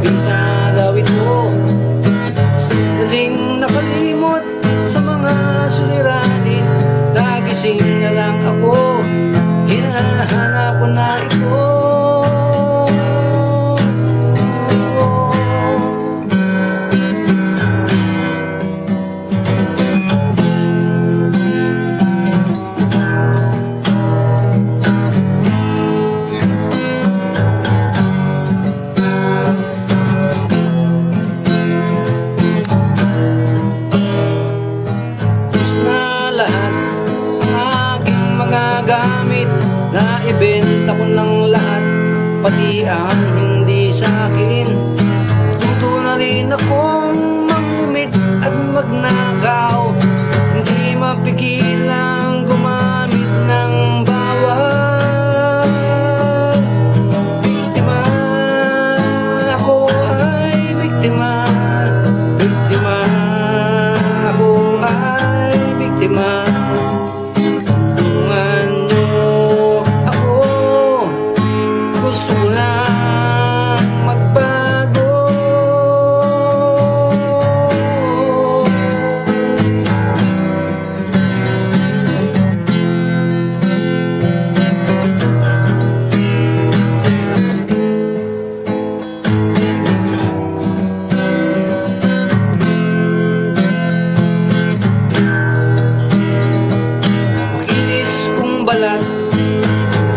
bisa daw ito. Sandaling nakalimot sa mga suliranin, nagising na lang ako, hinahanap ko na ito. Naibenta ko ng lahat, pati ang hindi sa'kin. Tuto na rin akong mangumit at magnakaw, hindi mapigilang gumamit ng bawal. Biktima, ako ay biktima. Biktima, ako ay biktima.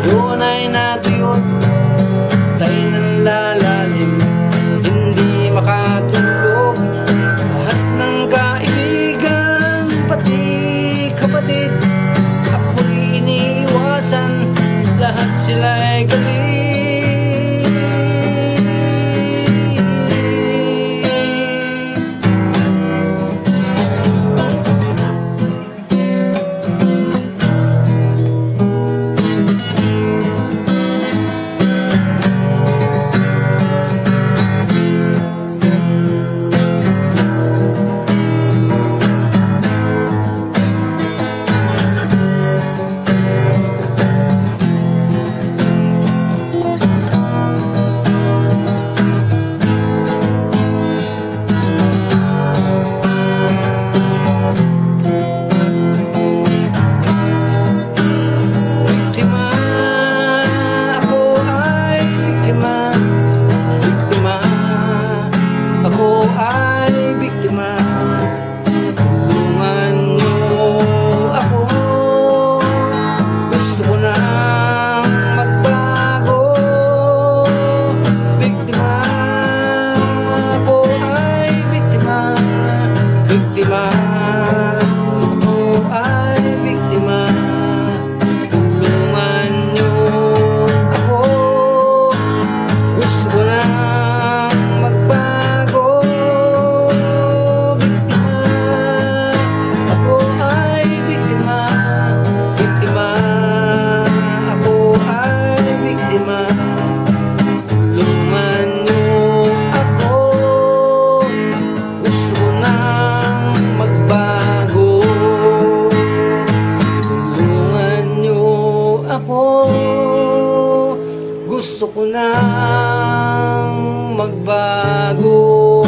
Yun ay natuyot, tayo ng lalalim, hindi makatulog. Lahat ng kaibigan, pati kapatid, ako'y iniiwasan, lahat sila'y galing. Gusto ko nang magbago.